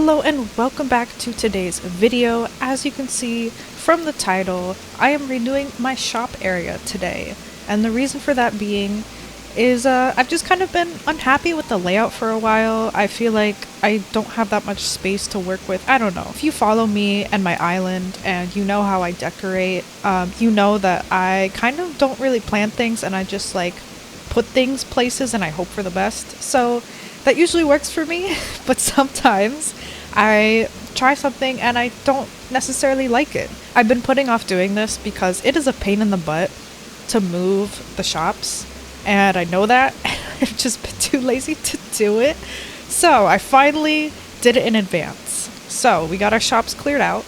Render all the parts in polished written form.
Hello and welcome back to today's video. As you can see from the title, I am redoing my shop area today. And the reason for that being is I've just kind of been unhappy with the layout for a while. I feel like I don't have that much space to work with. I don't know. If you follow me and my island and you know how I decorate, you know that I kind of don't really plan things and I just like put things places and I hope for the best. So that usually works for me, but sometimes I try something and I don't necessarily like it. I've been putting off doing this because it is a pain in the butt to move the shops, and I know that. I've just been too lazy to do it. So I finally did it in advance. So we got our shops cleared out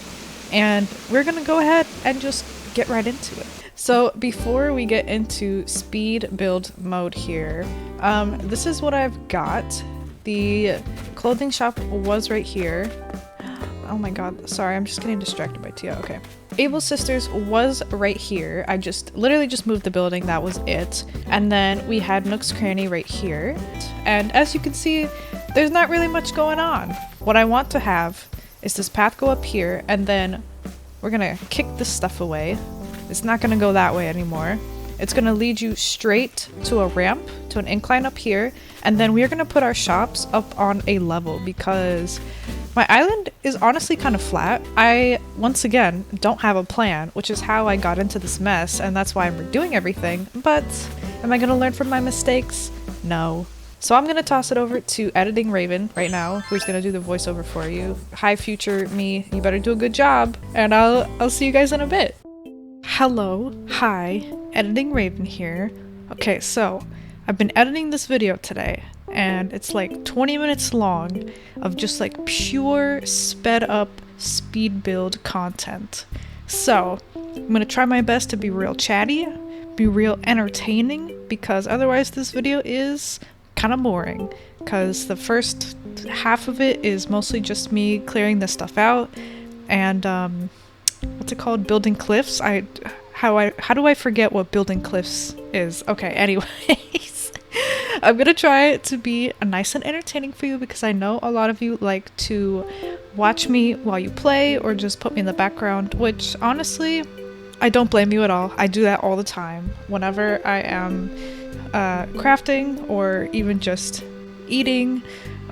and we're gonna go ahead and just get right into it. So before we get into speed build mode here, this is what I've got. The clothing shop was right here. Oh my god, sorry, I'm just getting distracted by Tia. Okay. Able Sisters was right here. I literally just moved the building, that was it. And then we had Nook's Cranny right here. And as you can see, there's not really much going on. What I want to have is this path go up here, and then we're gonna kick this stuff away. It's not gonna go that way anymore. It's gonna lead you straight to a ramp, to an incline up here, and then we're gonna put our shops up on a level because my island is honestly kind of flat. I, once again, don't have a plan, which is how I got into this mess, and that's why I'm redoing everything. But am I gonna learn from my mistakes? No. So I'm gonna toss it over to Editing Raven right now, who's gonna do the voiceover for you. Hi future me, you better do a good job, and I'll see you guys in a bit. Hello, hi, Editing Raven here. Okay, so I've been editing this video today, and it's like 20 minutes long of just like pure sped up speed build content. So I'm gonna try my best to be real chatty, be real entertaining, because otherwise this video is kind of boring, because the first half of it is mostly just me clearing this stuff out and what's it called? Building cliffs. How do I forget what building cliffs is? Okay, anyways. I'm gonna try it to be nice and entertaining for you because I know a lot of you like to watch me while you play or just put me in the background, which honestly, I don't blame you at all. I do that all the time. Whenever I am crafting or even just eating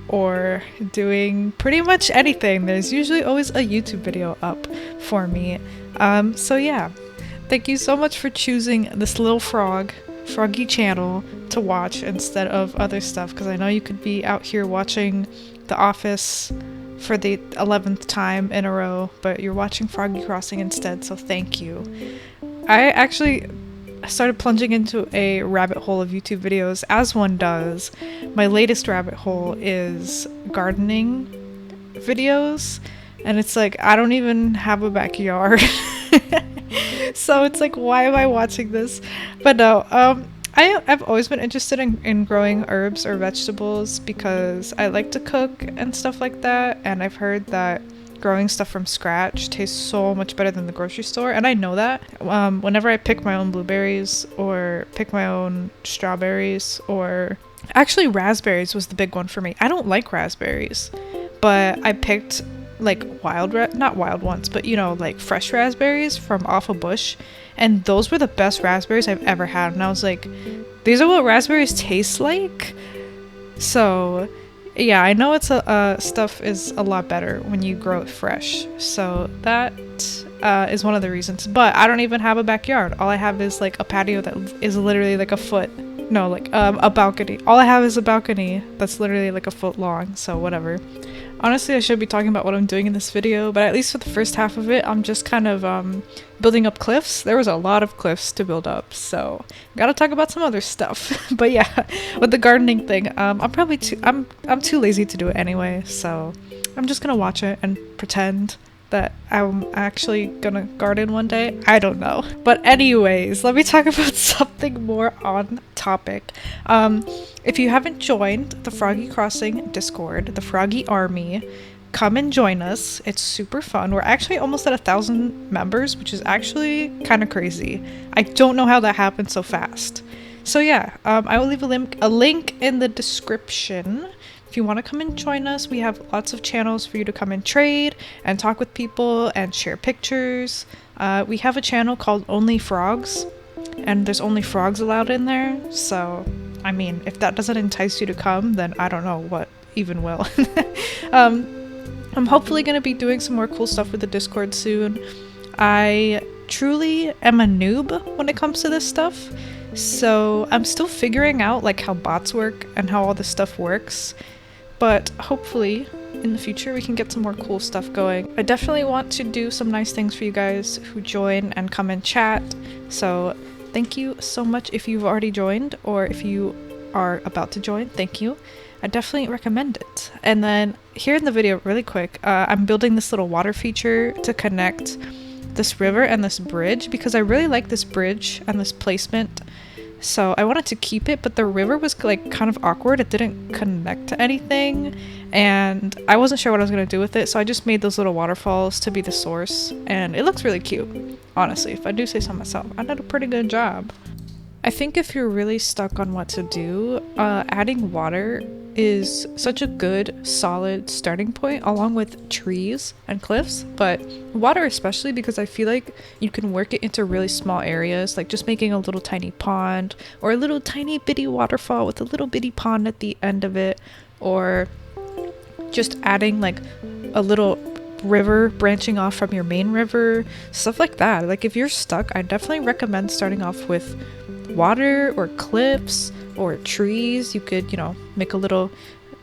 or doing pretty much anything, there's usually always a YouTube video up for me. So yeah, thank you so much for choosing this little froggy channel to watch instead of other stuff, because I know you could be out here watching The Office for the 11th time in a row, but you're watching Froggy Crossing instead, so thank you. I actually started plunging into a rabbit hole of YouTube videos, as one does. My latest rabbit hole is gardening videos, and it's like, I don't even have a backyard. So it's like, why am I watching this? But no, I've always been interested in growing herbs or vegetables because I like to cook and stuff like that, and I've heard that growing stuff from scratch tastes so much better than the grocery store, and I know that. Whenever I pick my own blueberries or pick my own strawberries, or actually raspberries was the big one for me. I don't like raspberries, but I picked like not wild ones, but you know, like fresh raspberries from off a bush, and those were the best raspberries I've ever had, and I was like, these are what raspberries taste like. So yeah, I know it's stuff is a lot better when you grow it fresh, so that is one of the reasons. But I don't even have a backyard. All I have is like a patio that is literally like a foot, no, like a balcony. All I have is a balcony that's literally like a foot long, so whatever. Honestly, I should be talking about what I'm doing in this video, but at least for the first half of it, I'm just kind of building up cliffs. There was a lot of cliffs to build up, so gotta talk about some other stuff. But yeah, with the gardening thing, I'm too lazy to do it anyway, so I'm just gonna watch it and pretend that I'm actually gonna garden one day. I don't know. But anyways, let me talk about something more on topic. If you haven't joined the Froggy Crossing Discord, the Froggy Army, come and join us. It's super fun. We're actually almost at 1,000 members, which is actually kind of crazy. I don't know how that happened so fast. So yeah, I will leave a link in the description if you want to come and join us, we have lots of channels for you to come and trade and talk with people and share pictures. We have a channel called Only Frogs, and there's only frogs allowed in there. So, I mean, if that doesn't entice you to come, then I don't know what even will. I'm hopefully going to be doing some more cool stuff with the Discord soon. I truly am a noob when it comes to this stuff, so I'm still figuring out like how bots work and how all this stuff works, but hopefully in the future we can get some more cool stuff going. I definitely want to do some nice things for you guys who join and come and chat, so thank you so much if you've already joined, or if you are about to join, thank you. I definitely recommend it. And then here in the video really quick, I'm building this little water feature to connect this river and this bridge because I really like this bridge and this placement, so I wanted to keep it, but the river was like kind of awkward. It didn't connect to anything and I wasn't sure what I was going to do with it, so I just made those little waterfalls to be the source, and it looks really cute. Honestly, if I do say so myself, I did a pretty good job. I think if you're really stuck on what to do, adding water is such a good solid starting point, along with trees and cliffs, but water especially, because I feel like you can work it into really small areas, like just making a little tiny pond or a little tiny bitty waterfall with a little bitty pond at the end of it, or just adding like a little river branching off from your main river, stuff like that. Like if you're stuck, I definitely recommend starting off with water or cliffs or trees. You could, you know, make a little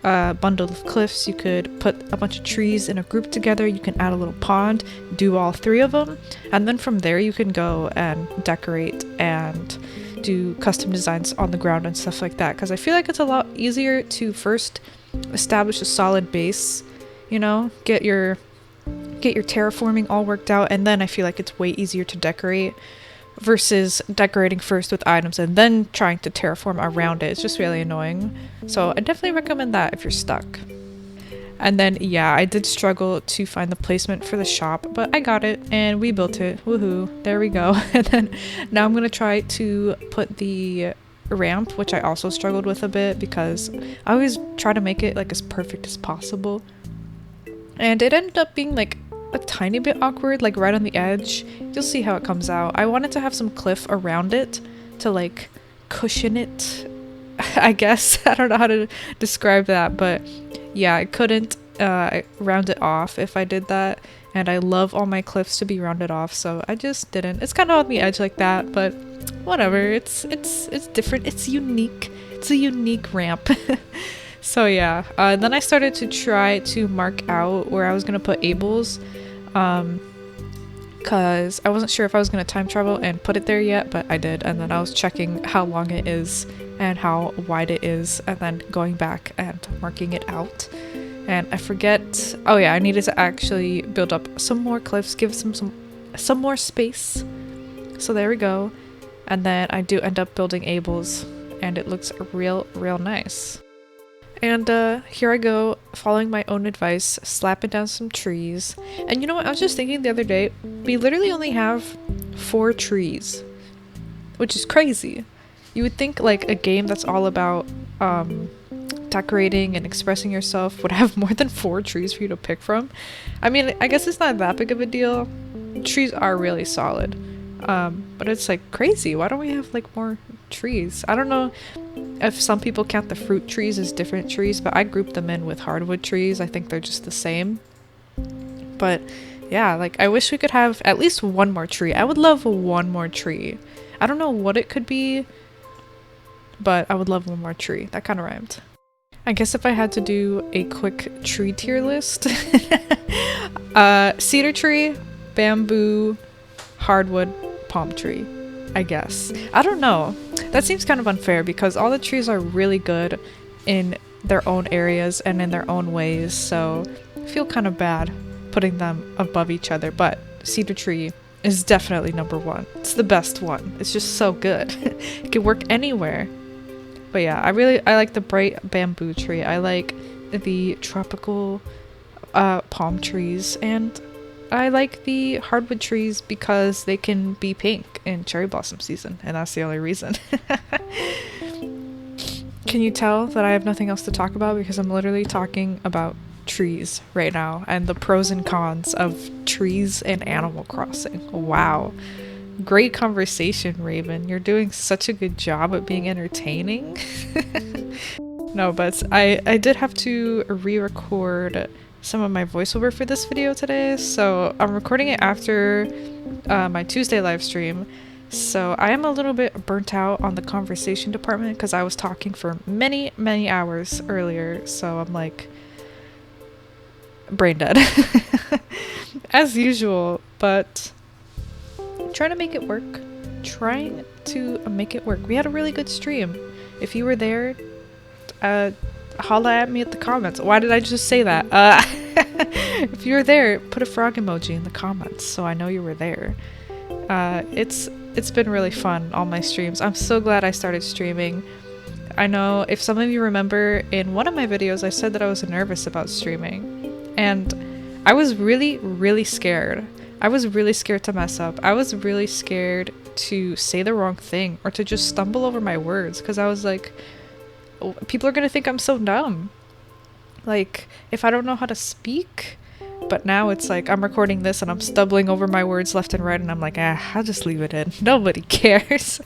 bundle of cliffs. You could put a bunch of trees in a group together. You can add a little pond, do all three of them, and then from there you can go and decorate and do custom designs on the ground and stuff like that, because I feel like it's a lot easier to first establish a solid base, you know, get your terraforming all worked out, and then I feel like it's way easier to decorate versus decorating first with items and then trying to terraform around it. It's just really annoying. So I definitely recommend that if you're stuck. And then yeah, I did struggle to find the placement for the shop, but I got it and we built it. Woohoo, there we go. And then now I'm gonna try to put the ramp, which I also struggled with a bit because I always try to make it like as perfect as possible, and it ended up being like a tiny bit awkward, like right on the edge. You'll see how it comes out. I wanted to have some cliff around it to like cushion it, I guess. I don't know how to describe that, but yeah, I couldn't round it off if I did that, and I love all my cliffs to be rounded off, so I just didn't. It's kind of on the edge like that, but whatever. It's different. It's unique. It's a unique ramp. So yeah, then I started to try to mark out where I was gonna put Abel's, because I wasn't sure if I was gonna time travel and put it there yet, but I did, and then I was checking how long it is and how wide it is, and then going back and marking it out. And I forget, oh yeah, I needed to actually build up some more cliffs, give some more space. So there we go. And then I do end up building Abel's, and it looks real nice. And here I go, following my own advice, slapping down some trees. And you know what, I was just thinking the other day, we literally only have 4 trees, which is crazy. You would think like a game that's all about decorating and expressing yourself would have more than 4 trees for you to pick from. I mean, I guess it's not that big of a deal. Trees are really solid. But it's like crazy. Why don't we have like more trees? I don't know if some people count the fruit trees as different trees, but I group them in with hardwood trees. I think they're just the same. But yeah, like I wish we could have at least one more tree. I would love one more tree. I don't know what it could be, but I would love one more tree. That kind of rhymed. I guess if I had to do a quick tree tier list, cedar tree, bamboo, hardwood, palm tree, I guess. I don't know. That seems kind of unfair because all the trees are really good in their own areas and in their own ways, so I feel kind of bad putting them above each other, but cedar tree is definitely number 1. It's the best one. It's just so good. It can work anywhere. But yeah, I like the bright bamboo tree. I like the tropical palm trees, and I like the hardwood trees because they can be pink in cherry blossom season, and that's the only reason. Can you tell that I have nothing else to talk about because I'm literally talking about trees right now and the pros and cons of trees in Animal Crossing? Wow. Great conversation, Raven. You're doing such a good job at being entertaining. No, but I did have to re-record some of my voiceover for this video today, so I'm recording it after my Tuesday live stream. So I am a little bit burnt out on the conversation department because I was talking for many hours earlier, so I'm like brain dead as usual, but trying to make it work. We had a really good stream. If you were there, holla at me at the comments. Why did I just say that? If you were there, put a frog emoji in the comments so I know you were there. It's been really fun, all my streams. I'm so glad I started streaming. I know if some of you remember, in one of my videos I said that I was nervous about streaming, and I was really scared. I was really scared to mess up. I was really scared to say the wrong thing or to just stumble over my words, because I was like, oh, people are gonna think I'm so dumb, like if I don't know how to speak. But now it's like I'm recording this and I'm stumbling over my words left and right, and I'm like, I'll just leave it in. Nobody cares.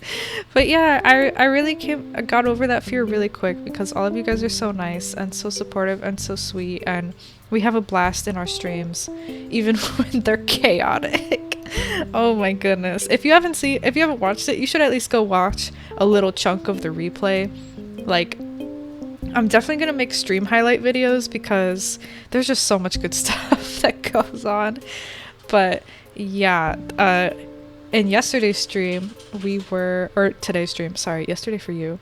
But yeah, I really got over that fear really quick because all of you guys are so nice and so supportive and so sweet, and we have a blast in our streams, even when they're chaotic. Oh my goodness. If you haven't watched it, you should at least go watch a little chunk of the replay. Like, I'm definitely gonna make stream highlight videos because there's just so much good stuff that goes on. But yeah, in yesterday's stream today's stream, sorry, yesterday for you.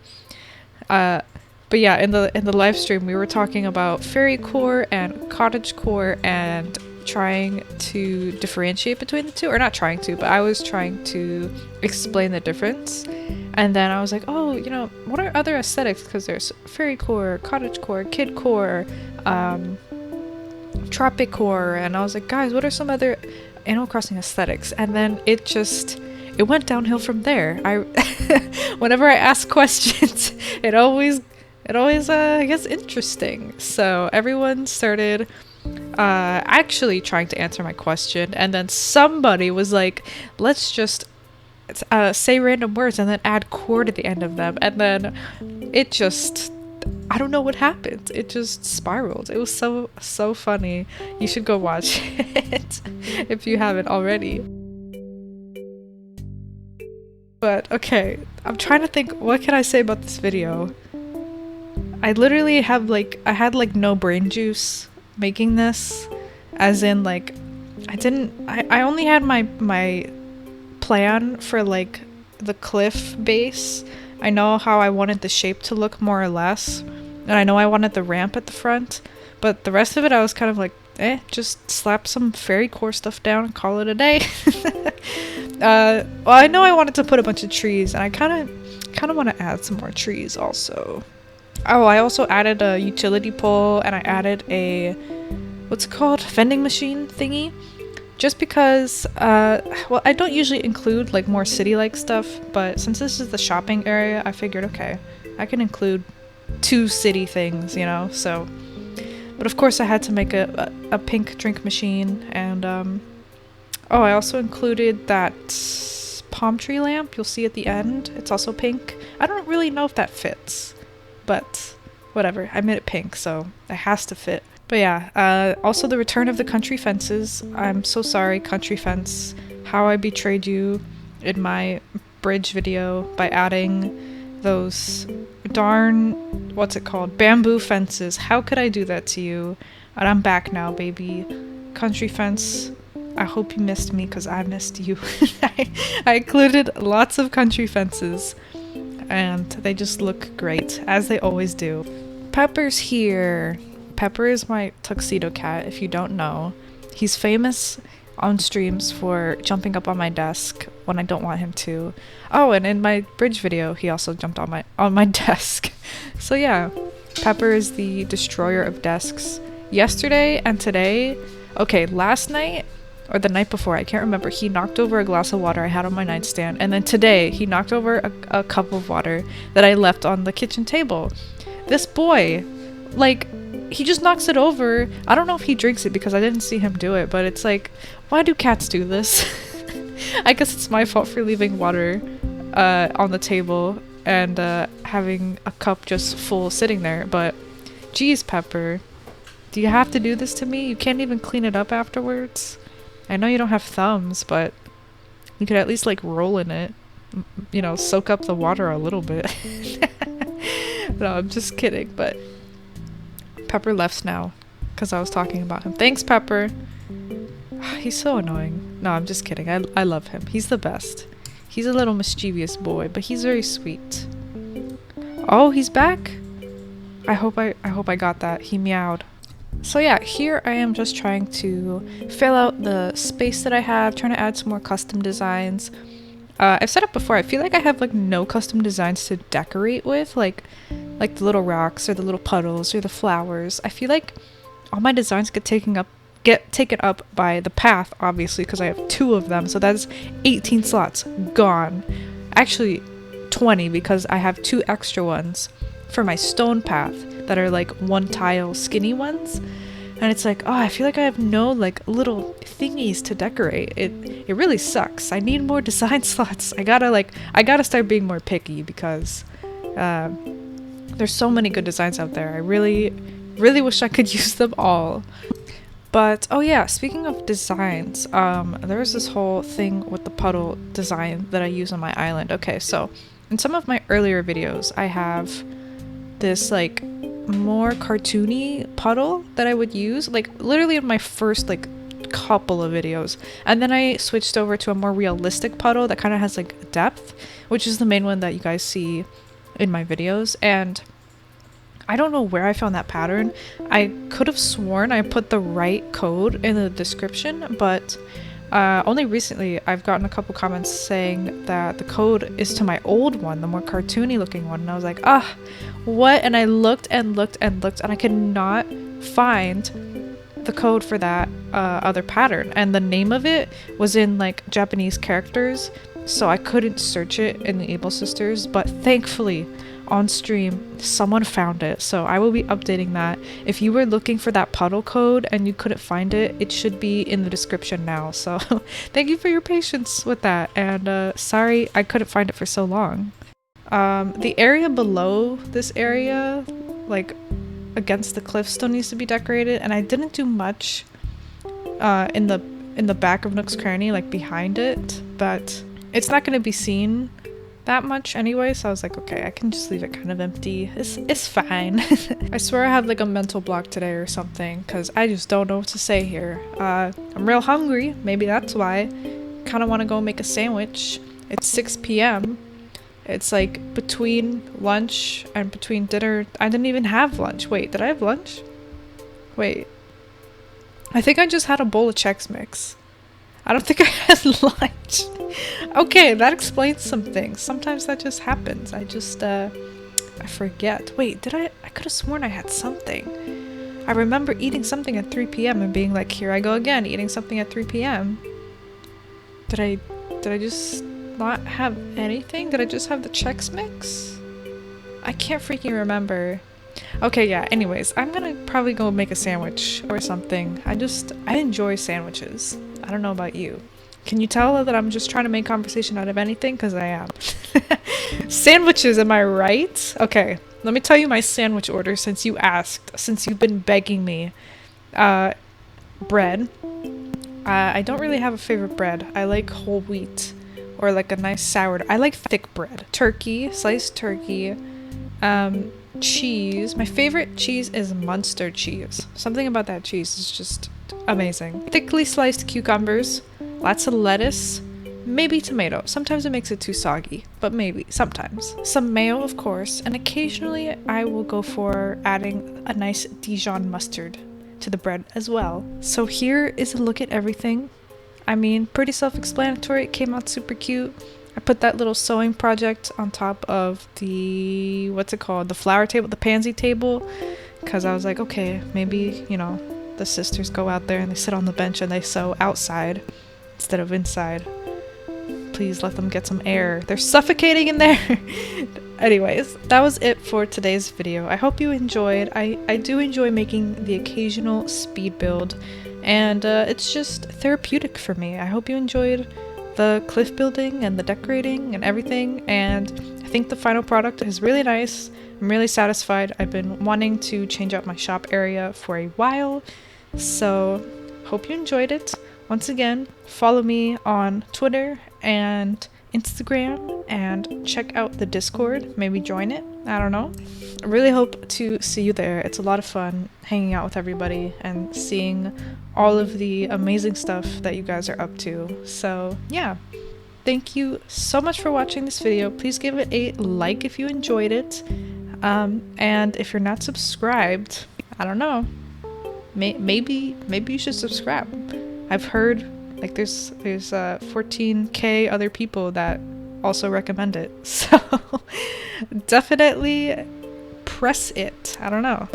But yeah, in the live stream we were talking about fairycore and cottagecore and trying to differentiate between the two, or not trying to, but I was trying to explain the difference. And then I was like, oh, you know, what are other aesthetics? Because there's fairycore, cottagecore, kidcore, tropicore, and I was like, guys, what are some other Animal Crossing aesthetics? And then it went downhill from there. Whenever I ask questions, it always gets interesting. So everyone started actually trying to answer my question, and then somebody was like, let's just say random words and then add core to the end of them, and then it just, I don't know what happened, it just spiraled. It was so funny. You should go watch it if you haven't already. But okay, I'm trying to think, what can I say about this video? I literally have I had no brain juice making this, as in like I only had my plan for like the cliff base. I know how I wanted the shape to look more or less, and I know I wanted the ramp at the front, but the rest of it I was kind of like, just slap some fairycore stuff down and call it a day. Well, I know I wanted to put a bunch of trees, and I kind of want to add some more trees also. Oh, I also added a utility pole, and I added a, what's it called, vending machine thingy. Just because, well, I don't usually include like more city-like stuff, but since this is the shopping area, I figured, okay, I can include 2 city things, you know, so. But of course I had to make a pink drink machine, and oh, I also included that palm tree lamp you'll see at the end. It's also pink. I don't really know if that fits, but whatever, I made it pink, so it has to fit. But yeah, also the return of the country fences. I'm so sorry, country fence, how I betrayed you in my bridge video by adding those darn, what's it called, bamboo fences. How could I do that to you? And I'm back now, baby. Country fence, I hope you missed me because I missed you. I included lots of country fences, and they just look great, as they always do. Pepper's here. Pepper is my tuxedo cat, if you don't know. He's famous on streams for jumping up on my desk when I don't want him to. Oh, and in my bridge video, he also jumped on my desk. So yeah, Pepper is the destroyer of desks. Yesterday and today, okay, last night or the night before, I can't remember, he knocked over a glass of water I had on my nightstand, and then today he knocked over a cup of water that I left on the kitchen table. This boy, like, he just knocks it over. I don't know if he drinks it because I didn't see him do it, but it's like, why do cats do this? I guess it's my fault for leaving water on the table and having a cup just full sitting there, but geez, Pepper, do you have to do this to me? You can't even clean it up afterwards? I know you don't have thumbs, but you could at least like roll in it, you know, soak up the water a little bit. No, I'm just kidding, but Pepper left now because I was talking about him. Thanks, Pepper. He's so annoying. No, I'm just kidding. I love him. He's the best. He's a little mischievous boy, but he's very sweet. Oh, he's back? I hope I got that. He meowed. So yeah, here I am just trying to fill out the space that I have, trying to add some more custom designs. I've said it before, I feel like I have like no custom designs to decorate with, like the little rocks or the little puddles or the flowers. I feel like all my designs get taken up by the path, obviously, because I have 2 of them, so that's 18 slots gone. Actually 20, because I have 2 extra ones for my stone path that are like 1 tile skinny ones, and it's like, oh, I feel like I have no like little thingies to decorate. It really sucks. I need more design slots. I gotta start being more picky because there's so many good designs out there. I really wish I could use them all. But oh yeah, speaking of designs, there's this whole thing with the puddle design that I use on my island. Okay, so in some of my earlier videos I have this like more cartoony puddle that I would use, like literally in my first like couple of videos, and then I switched over to a more realistic puddle that kind of has like depth, which is the main one that you guys see in my videos. And I don't know where I found that pattern. I could have sworn I put the right code in the description, but only recently I've gotten a couple comments saying that the code is to my old one, the more cartoony looking one, and I was like, ah, what? And I looked and looked and looked, and I could not find the code for that other pattern, and the name of it was in like Japanese characters, so I couldn't search it in the Able Sisters, but thankfully on stream someone found it, so I will be updating that. If you were looking for that puddle code and you couldn't find it, it should be in the description now, so thank you for your patience with that, and sorry I couldn't find it for so long. The area below this area, like against the cliff, still needs to be decorated, and I didn't do much in the back of Nook's Cranny, like behind it, but it's not going to be seen that much anyway, so I was like, okay, I can just leave it kind of empty. It's fine. I swear I have like a mental block today or something, because I just don't know what to say here. I'm real hungry, maybe that's why. Kind of want to go make a sandwich. It's 6 p.m. It's like between lunch and between dinner. I didn't even have lunch. Wait, did I have lunch? Wait. I think I just had a bowl of Chex Mix. I don't think I had lunch. Okay, that explains some things. Sometimes that just happens. I forget. Wait, did I could have sworn I had something. I remember eating something at 3 p.m. and being like, here I go again, eating something at 3 p.m. Did I just not have anything? Did I just have the Chex Mix? I can't freaking remember. Okay, yeah, anyways, I'm gonna probably go make a sandwich or something. I enjoy sandwiches. I don't know about you. Can you tell that I'm just trying to make conversation out of anything? Because I am. Sandwiches, am I right? Okay, let me tell you my sandwich order since you asked, since you've been begging me. Bread. I don't really have a favorite bread. I like whole wheat or like a nice sourdough. I like thick bread. Turkey, sliced turkey. Cheese. My favorite cheese is Munster cheese. Something about that cheese is just amazing. Thickly sliced cucumbers, lots of lettuce, maybe tomato. Sometimes it makes it too soggy, but maybe, sometimes. Some mayo, of course, and occasionally I will go for adding a nice Dijon mustard to the bread as well. So here is a look at everything. I mean, pretty self-explanatory. It came out super cute. I put that little sewing project on top of the, what's it called? The flower table, the pansy table, because I was like, okay, maybe, you know, the sisters go out there and they sit on the bench and they sew outside instead of inside. Please let them get some air. They're suffocating in there. Anyways, that was it for today's video. I hope you enjoyed. I do enjoy making the occasional speed build, and it's just therapeutic for me. I hope you enjoyed the cliff building and the decorating and everything, and I think the final product is really nice. I'm really satisfied. I've been wanting to change out my shop area for a while, so hope you enjoyed it. Once again, follow me on Twitter and Instagram and check out the Discord. Maybe join it. I don't know. I really hope to see you there. It's a lot of fun hanging out with everybody and seeing all of the amazing stuff that you guys are up to. So yeah, thank you so much for watching this video. Please give it a like if you enjoyed it. And if you're not subscribed, I don't know, maybe you should subscribe. I've heard like there's 14k other people that also recommend it, so definitely press it. I don't know,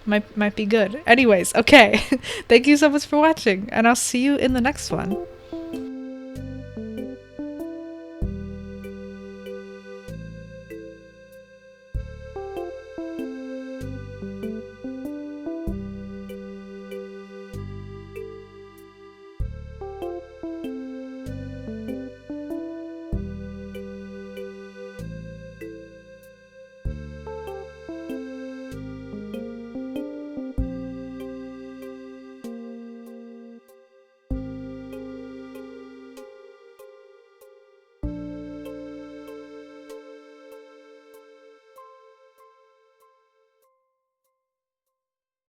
might be good. Anyways, okay. Thank you so much for watching, and I'll see you in the next one.